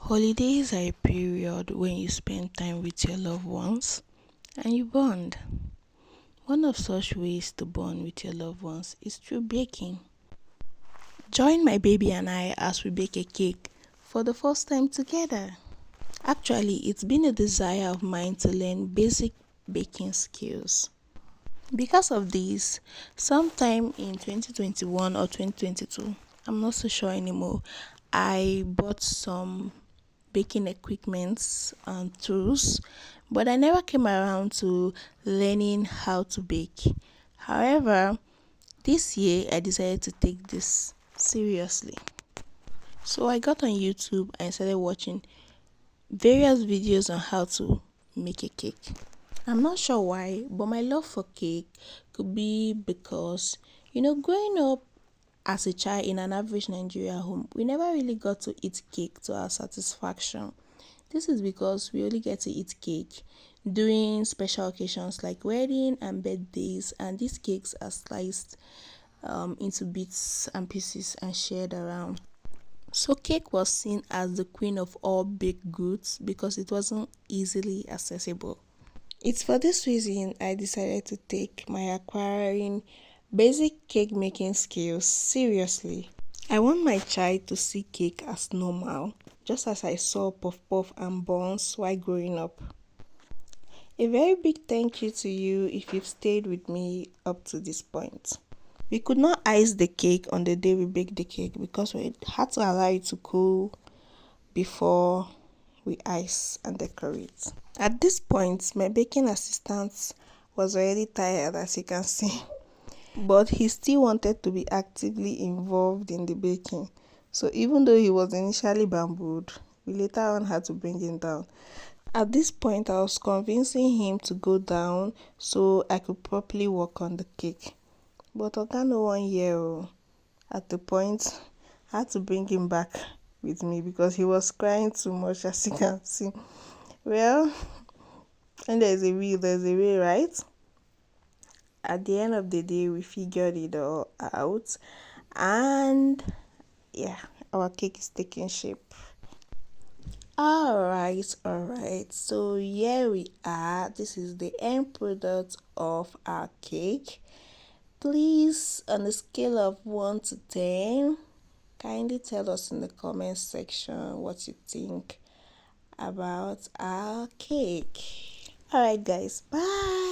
Holidays are a period when you spend time with your loved ones and you bond. One of such ways to bond with your loved ones is through baking. Join my baby and I as we bake a cake for the first time together. Actually, it's been a desire of mine to learn basic baking skills. Because of this, sometime in 2021 or 2022, I'm not so sure anymore, I bought some baking equipments and tools, but I never came around to learning how to bake. However, this year I decided to take this seriously. So I got on YouTube and started watching various videos on how to make a cake. I'm not sure why, but my love for cake could be because, growing up as a child in an average Nigeria home, we never really got to eat cake to our satisfaction. This is because we only get to eat cake during special occasions like wedding and birthdays, and these cakes are sliced into bits and pieces and shared around. So cake was seen as the queen of all baked goods because it wasn't easily accessible. It's for this reason I decided to take my acquiring basic cake making skills seriously. I want my child to see cake as normal, just as I saw puff puff and buns while growing up. A very big thank you to you if you've stayed with me up to this point. We could not ice the cake on the day we baked the cake because we had to allow it to cool before we ice and decorate. At this point, my baking assistant was already tired, as you can see, but he still wanted to be actively involved in the baking. So even though he was initially bambooed, we later on had to bring him down. At this point, I was convincing him to go down so I could properly work on the cake. But Oga no one year. At the point, I had to bring him back with me because he was crying too much, as you can see. Well, when there's a will, there's a way, right? At the end of the day, we figured it all out, and yeah, our cake is taking shape. All right. So here we are. This is the end product of our cake. Please, on a scale of 1 to 10, kindly tell us in the comment section what you think about our cake. All right, guys. Bye.